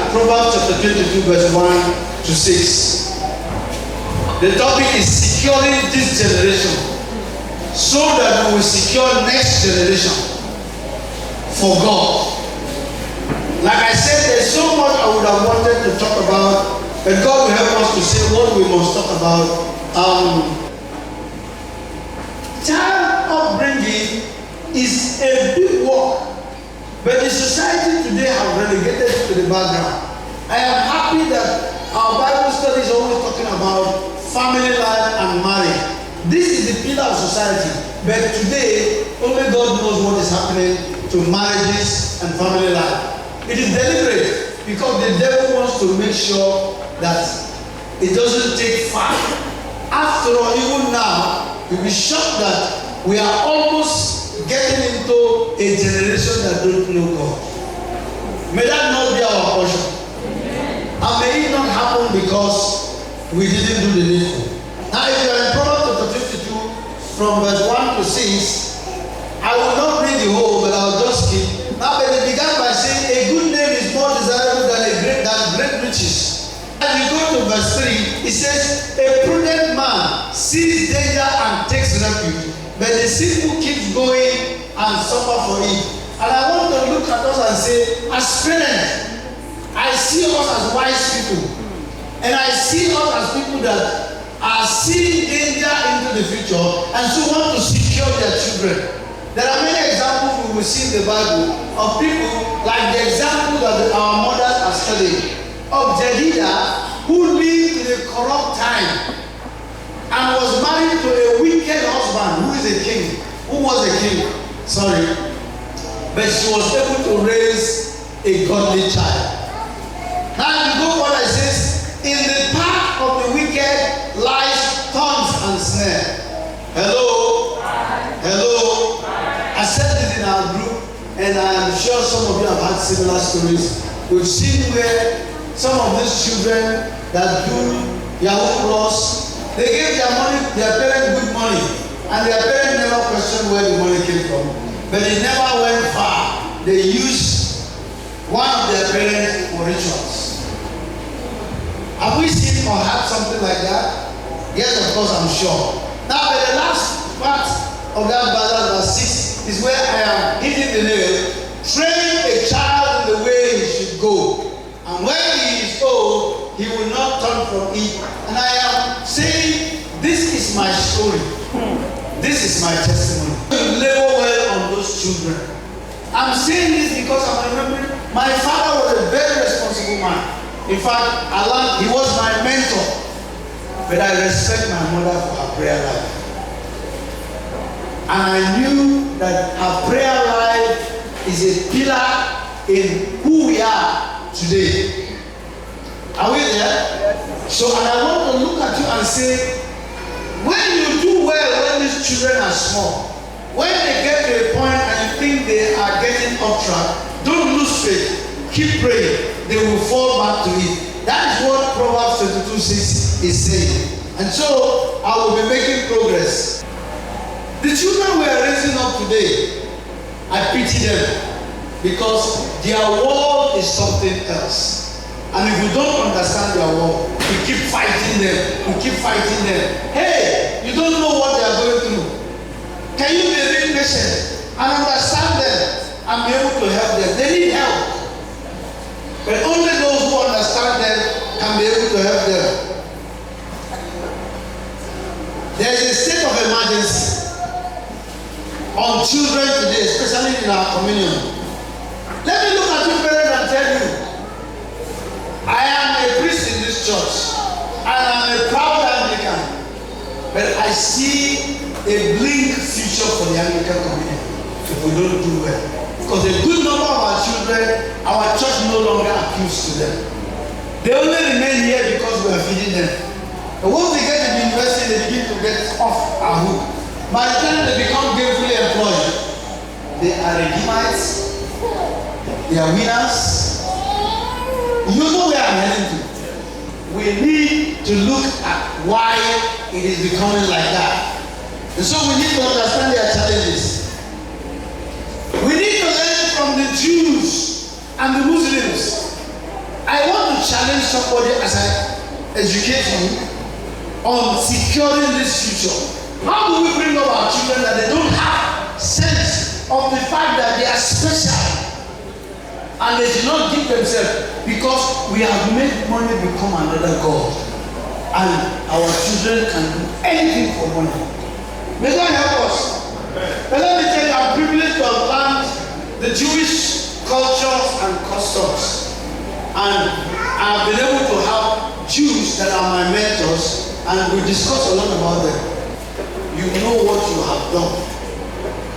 Proverbs chapter 22, verse 1 to 6. The topic is securing this generation so that we will secure next generation for God. Like I said, there's so much I would have wanted to talk about, but God will help us to say what we must talk about. Child upbringing is a big work, but the society today have relegated it to the background. I am happy that our Bible study is always talking about family life and marriage. This is the pillar of society, but today only God knows what is happening to marriages and family life. It is deliberate because the devil wants to make sure that it doesn't take fire. After all, even now, you'll be shocked that we are almost getting into a generation that don't know God. May that not be our portion. And may it not happen because we didn't do the needful. Now, if you are in Proverbs chapter 52, from verse 1 to 6, I will not read the whole, but I'll just skip. Now, but they began by saying, a good name is more desirable than great riches. As you go to verse 3, it says, a prudent man sees danger and takes refuge, but the simple keeps going and suffer for it. And I want to look at us and say, as parents, I see us as wise people, and I see us as people that are seeing danger into the future and so want to secure their children. There are many examples we will see in the Bible of people like the example that our mothers are studying of Jedidah, who lived in a corrupt time and was married to a wicked husband who is a king. Who was a king? Sorry. But she was able to raise a godly child. Now you go what I says, in the path of the wicked lies thorns and snare. Hello? Hello? I said this in our group, and I am sure some of you have had similar stories. We've seen where some of these children that do Yahoo Plus, they gave their money, their parents good money, and their parents never questioned where the money came from. But it never went far. They used one of their parents for rituals. Have we seen or had something like that? Yes, of course, I'm sure. Now, the last part of that verse 6 is where I am hitting the nail. Train a child in the way he should go, and when he is old, he will not turn from it. And I am saying, this is my story. This is my testimony. You labor well on those children. I'm saying this because I'm remembering my father was a very responsible man. In fact, he was my mentor. But I respect my mother for her prayer life. And I knew that her prayer life is a pillar in who we are today. Are we there? So, and I want to look at you and say, when you do well when these children are small, when they get to a point and you think they are getting off track, don't lose faith. Keep praying. They will fall back to it. That is what Proverbs 22:6 is saying. And so, I will be making progress. The children we are raising up today, I pity them because their world is something else. And if we don't understand their world, we keep fighting them. We keep fighting them. Hey, you don't know what they are going through. Can you be really patient and understand them and be able to help them? They need help. But only those who understand them can be able to help them. There is a state of emergency on children today, especially in our communion. Let me look at you parents and tell you, I am a priest in this church, and I am a proud Anglican, but I see a bleak future for the Anglican community if we don't do well. Because a good number of our children, our church no longer appeals to them. They only remain here because we are feeding them. But once they get to the university, they begin to get off our hook. By the time they become gainfully employed, they are Redeemites, they are winners. You know where I'm heading to. We need to look at why it is becoming like that. And so we need to understand their challenges. We need to learn from the Jews and the Muslims. I to challenge somebody as I educate you on securing this future. How do we bring up our children that they don't have sense of the fact that they are special and they do not give themselves, because we have made money become another god and our children can do anything for money? May God help us. But let me tell you, I'm privileged to have learned the Jewish cultures and customs, and I've been able to have Jews that are my mentors, and we discuss a lot about them. You know what you have done,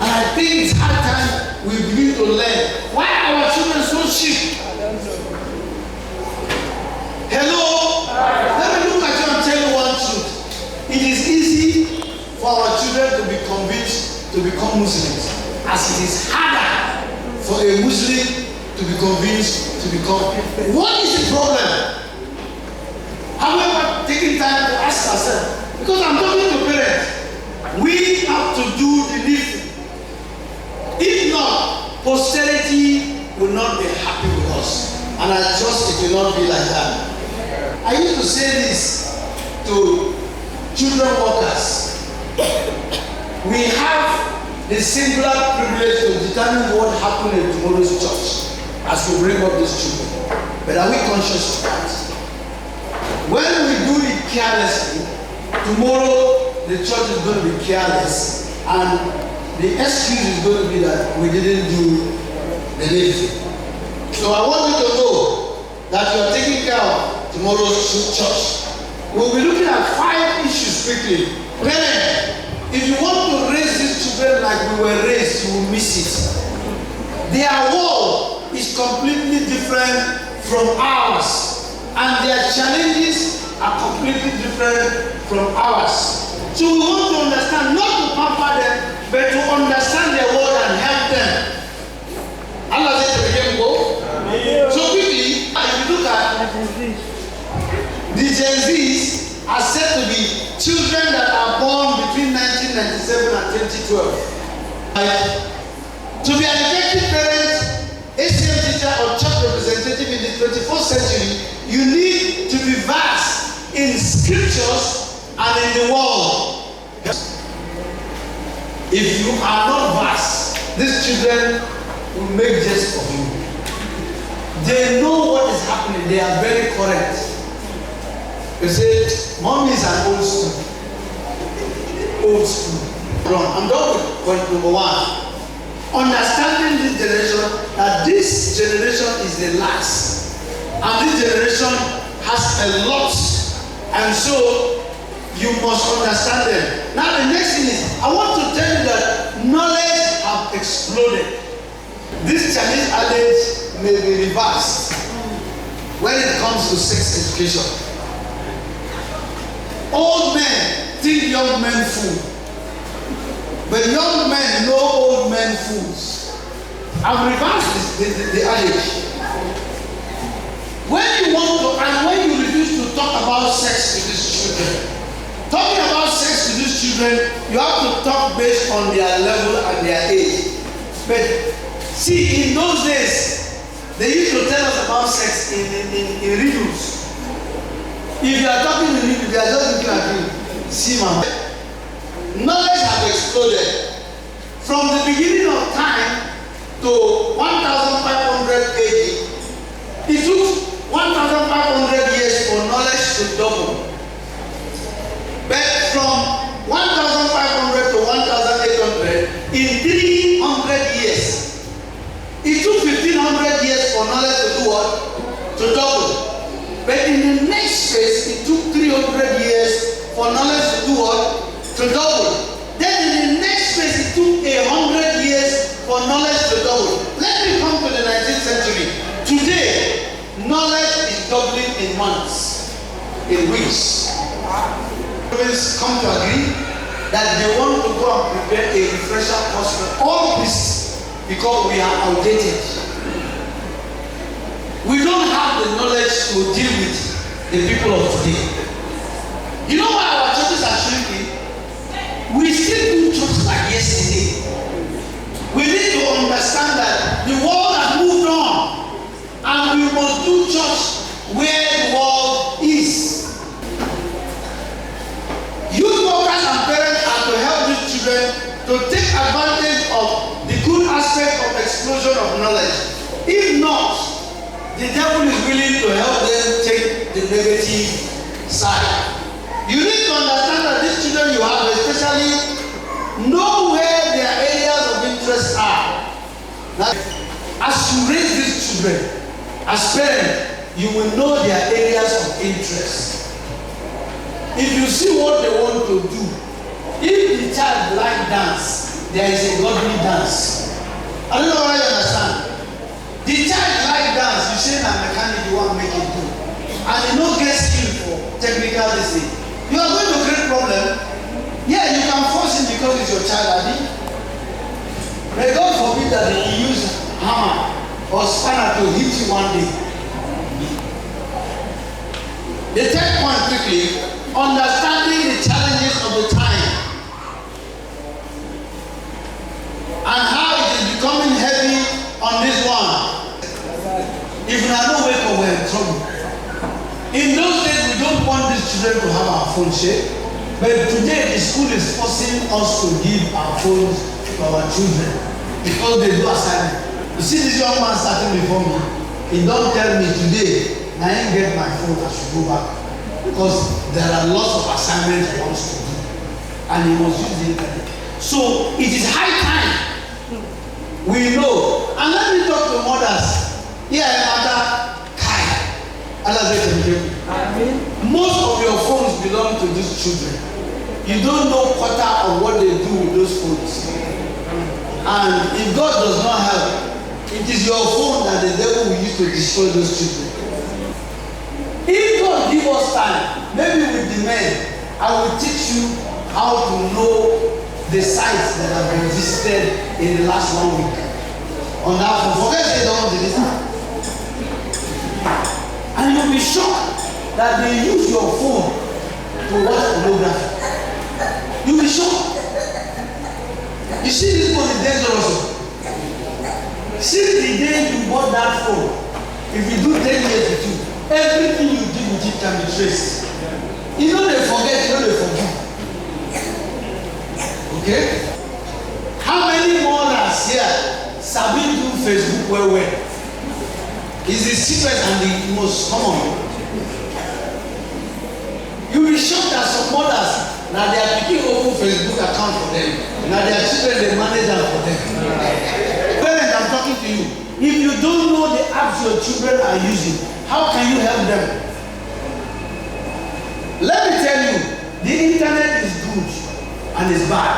and I think it's high time we begin to learn why are our children so cheap. Hello. Let me look at you and tell you one truth. It is easy for our children to be convinced to become Muslims, as it is harder for a Muslim to be convinced to become. What is the problem? Have we ever taken time to ask ourselves? Because I'm talking to parents. We have to do the needful. If not, posterity will not be happy with us. And I trust it will not be like that. I used to say this to children workers. We have the singular privilege to determine what happens in tomorrow's church as we bring up these children. But are we conscious of that? When we do it carelessly, tomorrow the church is going to be careless, and the excuse is going to be that we didn't do the needful. So I want you to know that you are taking care of tomorrow's church. We'll be looking at 5 issues quickly. Parents, if you want to raise these children like we were raised, you will miss it. Their world is completely different from ours, and their challenges are completely different from ours. So we want to understand, not to pamper them, but to understand their world and help them. Allah said to begin go. So quickly, if you look at the Gen Zs are said to be children that are born between 1997 and 2012. To be an effective parent, ACM teacher or church representative in the 21st century, you need to be versed in scriptures and in the world. If you are not versed, these children will make jest of you. They know what is happening. They are very correct. You say, Mom is an old school. Old school. I'm done with point number 1. Understanding this generation, that this generation is the last. And this generation has a lot. And so, you must understand them. Now the next thing is, I want to tell you that knowledge has exploded. This Chinese adage may be reversed when it comes to sex education. Old men think young men fool, but young men know old men fools. I've reversed the adage. When you want to, and when you refuse to talk about sex with these children, talking about sex to these children, you have to talk based on their level and their age. But see, in those days, they used to tell us about sex in riddles. If you are talking in riddles, they are just looking at you. See, man. Knowledge has exploded. From the beginning of time to 1500 AD, it took 1500 years for knowledge to double. But from 1500 to 1800, in 300 years, it took 1500 years for knowledge to do what? To double. But in the next phase, it took 300 years for knowledge to do what? To double. Then in the next phase, it took 100 years for knowledge to double. Let me come to the 19th century. Today, knowledge is doubling in months, in weeks. Come to agree that they want to go and prepare a refresher course for all priests because we are outdated. We don't have the knowledge to deal with the people of today. You know why our churches are shrinking? We still do church like yesterday. We need to understand that the world has moved on and we must do church where the world is. Youth workers and parents are to help these children to take advantage of the good aspect of explosion of knowledge. If not, the devil is willing to help them take the negative side. You need to understand that these children you have, especially, know where their areas of interest are. Now, as you raise these children, as parents, you will know their areas of interest. If you see what they want to do, if the child like dance, there is a godly dance. I don't know why you understand. The child like dance, you say na mechanic you want to make it do, and you no get skill for technical this thing, you are going to create problem. Yeah, you can force him because it's your child, Adi. May God forbid that he use hammer or spanner to hit you one day. The third point quickly, understanding the challenges of the time and how it is becoming heavy on this one. If we are not wake up, we are in trouble. In those days, we don't want these children to have our phone shape. But today, the school is forcing us to give our phones to our children because they do assignment. You see this young man starting before me, he don't tell me today, I ain't get my phone, I should go back. Because there are lots of assignments he wants to do. And he must use the internet. So it is high time we know. And let me talk to mothers. Here I am, Kai. Most of your phones belong to these children. You don't know quarter of what they do with those phones. And if God does not help, it is your phone that the devil will use to destroy those children. If God give us time, maybe with the men, I will teach you how to know the sites that have been visited in the last 1 week. On that phone, forget they don't do this. And you'll be shocked that they use your phone to watch pornography. You'll be shocked. You see, this phone is dangerous. Since the day you bought that phone, if you do 10 years with you, everything you do with it can be traced. You know they forget, you know they forgive. Okay? How many mothers here sabi do Facebook well? It's the secret and the most common. You will be shocked that some mothers, now they are picking open Facebook account for them. Now their children, they manage them for them. Parents, I'm talking to you. If you don't know the apps your children are using, how can you help them? Let me tell you, the internet is good and it's bad.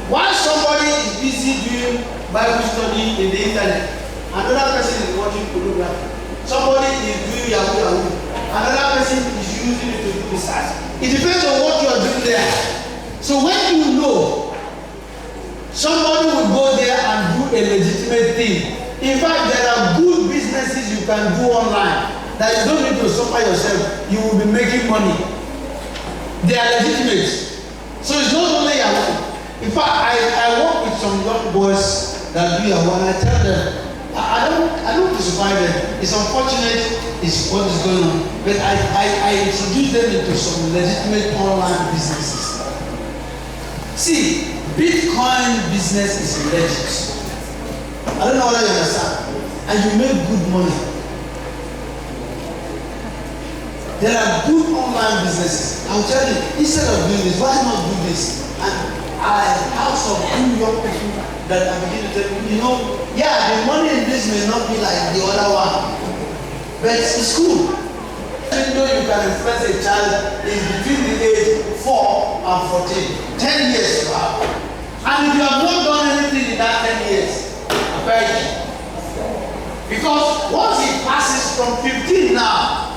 While somebody is busy doing Bible study in the internet, another person is watching pornography. Somebody is doing Yahoo. Another person is using it to do research. It depends on what you are doing there. So when you know, somebody will go there and do a legitimate thing. In fact, there are good businesses you can do online that you don't need to suffer yourself. You will be making money. They are legitimate. So it's not only Yahoo. In fact, I work with some young boys that do Yahoo, and I tell them, I don't crucify them. It's unfortunate is what is going on. But I introduce them into some legitimate online businesses. See, Bitcoin business is legit. I don't know whether you understand. And you make good money. There are good online businesses. I'll tell you, instead of doing this, why not do this? And I have some new young people that I begin to tell you, yeah, the money in this may not be like the other one, but it's cool. Even though you can influence a child is between the age 4 and 14, 10 years you have. And if you have not done anything in that 10 years, I beg you. Because once it passes from 15 now,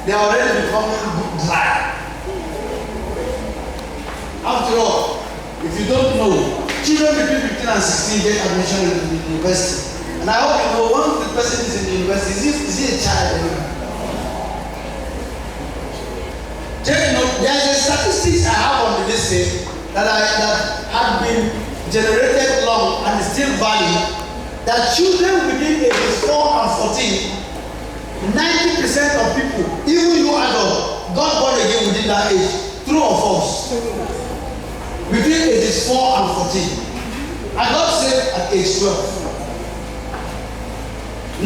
they are already becoming good dry. After all, if you don't know, children between 15 and 16 get admission into the university. And I hope you know, once the person is in the university, is he a child anyway? There's a statistics I have on this thing that have been generated long and is still valid, that children within ages 4 and 14 90% of people, even you adult, got born again within that age. True or false? Between ages 4 and 14. I got saved at age 12.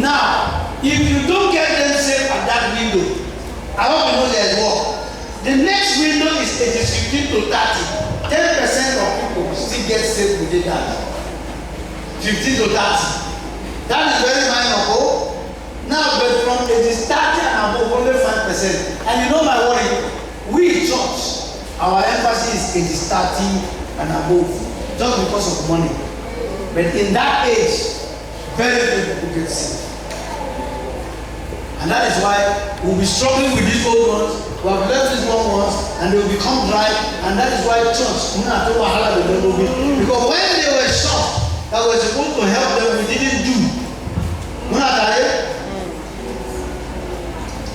Now, if you don't get them saved at that window, I hope you know there's work. The next window is ages 15 to 30. 10% of people still get saved within that. 15 to 30. That is very minor. Oh? Now, but from ages 30 and above, only 5%. And you know my worry, we church, our emphasis is ages 30 and above, just because of money. But in that age, very few people get saved. And that is why we'll be struggling with these old ones, we have left these young ones, and they will become dry, and that is why church, because when they were shocked that we're supposed to help them, we didn't do.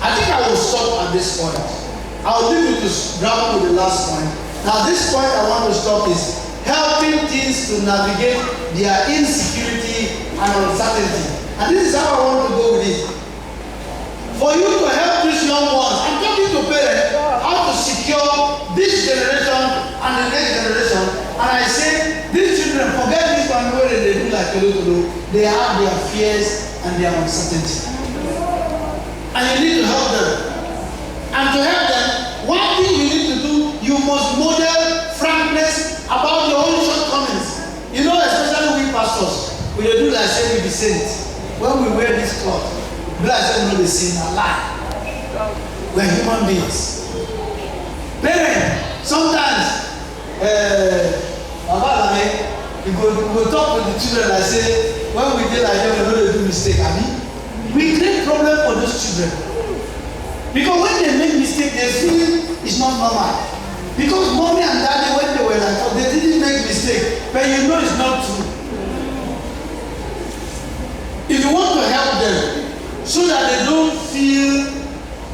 I think I will stop at this point. I'll leave you to grapple with the last point. Now, this point I want to stop is helping teens to navigate their insecurity and uncertainty. And this is how I want to go with it. For you to help these young ones, I'm talking to parents how to secure this generation and the next generation. And I say, these children, forget this one where they do like Tolo. They have their fears and their uncertainty. And you need to help them. And to help them, one thing you need to do, you must model frankness about your own shortcomings. You know, especially we pastors, we do like say we be saints. When we wear this cloth, we like say we know the sin and lie. We are human beings. Parents, sometimes, we go talk to the children and say, when we did like that, we know they do mistake. I mean, we create problem for those children. Because when they make mistake, they feel it's not normal. Because mommy and daddy, when they were like, oh, they didn't make mistake, but you know it's not true. If you want to help them, so that they don't feel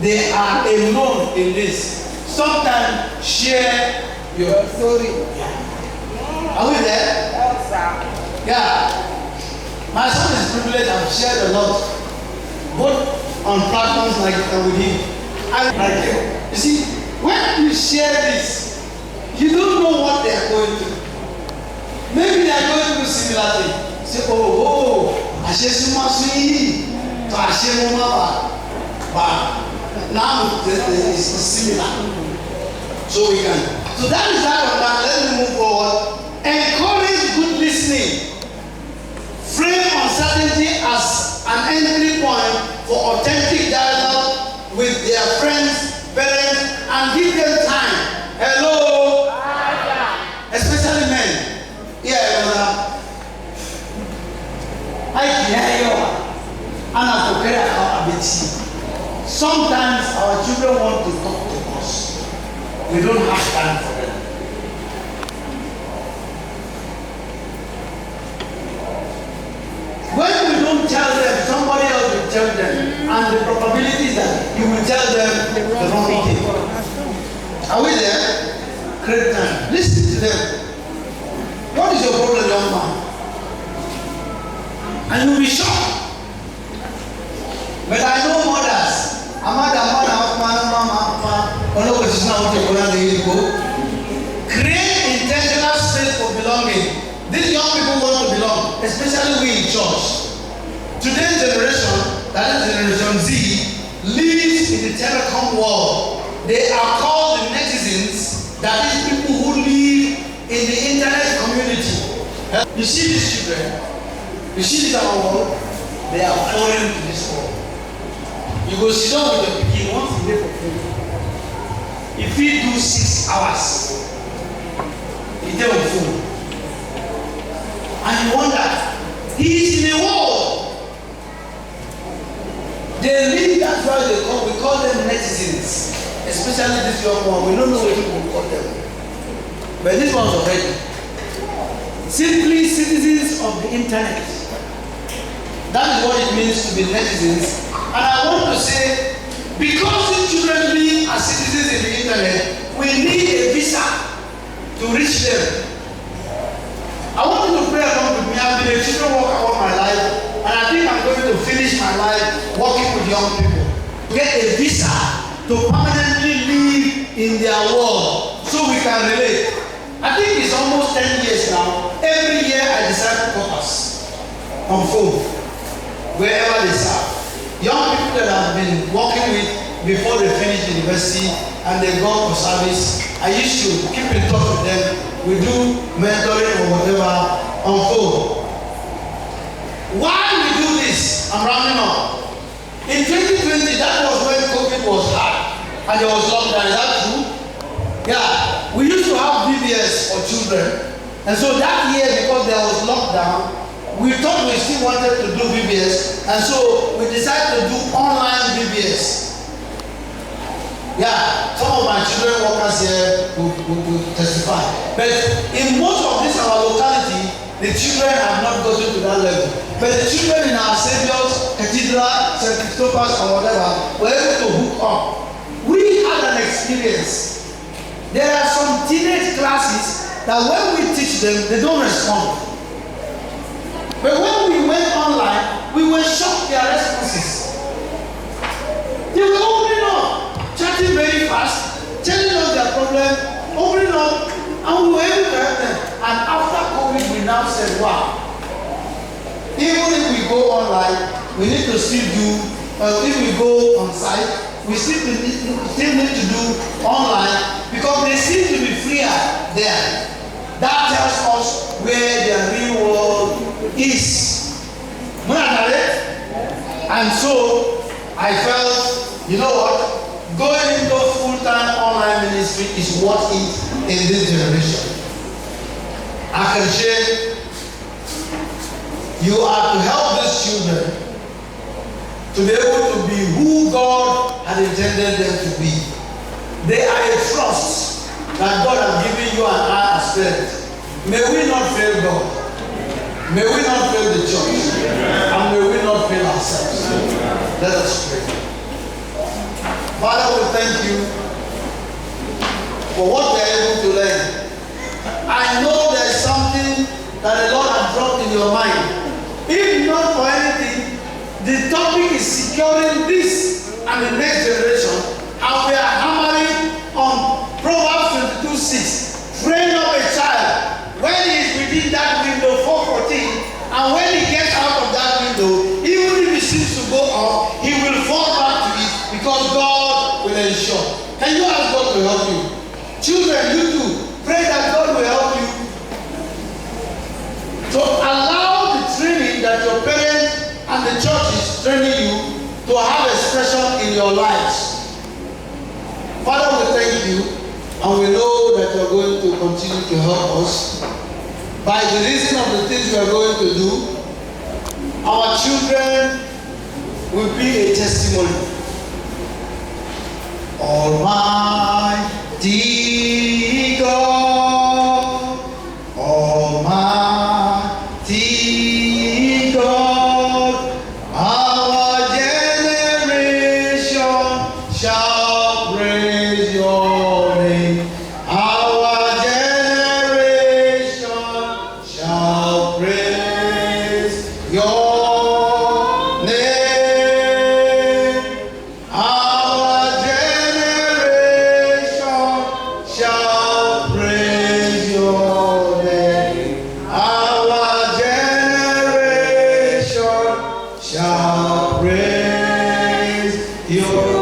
they are alone in this, sometimes share your story. Are we there? Yeah. My son is privileged. I've shared a lot, both on platforms like with him. You see, when you share this, you don't know what they are going through. Maybe they are going through similar things. Say, but now it's similar. So we can. So that is that one. Now let me move forward. Encourage good listening. Frame uncertainty as an entry point for authentic dialogue with their friends, parents, and give them time. Hello? Especially men. Yeah, brother. I hear you. And I forget our ability. Sometimes our children want to talk to us. We don't have time for them. When we don't tell them, somebody else will tell them. And the probability is that you will tell them the wrong thing. Are we there? Great time. Listen to them. What is your problem, young man? And you'll be shocked. But I know mothers. Create intentional space for belonging. These young people want to belong, especially we in church. Today's generation, that is Generation Z, lives in the telecom world. They are called the netizens, that is people who live in the internet community. You see these children, you see this our world, they are foreign to this world. You go sit down with your pikin once a day for food. If he do 6 hours, he dey on phone. And you wonder, he is in a world. They live, that's why we call them netizens. Especially this young one, we don't know what we call them. But this one's already. Simply citizens of the internet. That is what it means to be netizens. And I want to say, because these children live as citizens in the internet, we need a visa to reach them. I want you to pray along with me. I've been a children worker all my life, and I think I'm going to finish my life working with young people. get a visa to permanently live in their world so we can relate. I think it's almost 10 years now. Every year I decide to focus on phone, wherever they serve. Young people that I've been working with before they finish university and they go for service, I used to keep in touch with them. We do mentoring or whatever on phone. Why we do this? I'm rounding up. In 2020, that was when COVID was hard and there was lockdown. Is that true? Yeah. We used to have VBS for children. And so that year, because there was lockdown, we thought we still wanted to do VBS. And so we decided to do online VBS. Yeah, some of my children workers here will testify. But in most of this our locality, the children have not gotten to that level. But the children in our Saviour's Cathedral, St. Christopher's or whatever, were able to hook up. We had an experience. There are some teenage classes that when we teach them, they don't respond. But when we went online, we were shocked their responses. They were opening up, chatting very fast, telling us their problem, opening up, and we were able to help them. And after COVID, we now said, wow, even if we go online, we need to still do, if we go on site, we still need to do online because they seem to be freer there. That tells us where the real world is. And so I felt, you know what? Going into full-time online ministry is what is in this generation. I can share, you are to help these children to be able to be who God had intended them to be. They are a trust that God has given you and I as parents. May we not fail God. May we not fail the church. And may we not fail ourselves. Let us pray. Father, we thank you for what we are able to learn. I know there's something that the Lord has dropped in your mind. If not for anything, the topic is securing this and the next generation, and we are hammering on Proverbs 22:6. Train up a child when he is within that window 4:14, and when he gets out of that window, even if he seems to go up, he will fall back to it because God will ensure. Can you ask God to help you? Children, you too, pray that God will help you. So allow the training that your parents and the church is training you to have expression in your lives. Father, we thank you, and we know that you are going to continue to help us. By the reason of the things we are going to do, our children will be a testimony. Almighty God, Almighty God, our generation shall praise your name. Our generation shall praise your name. Our generation shall praise your name. Our generation shall praise your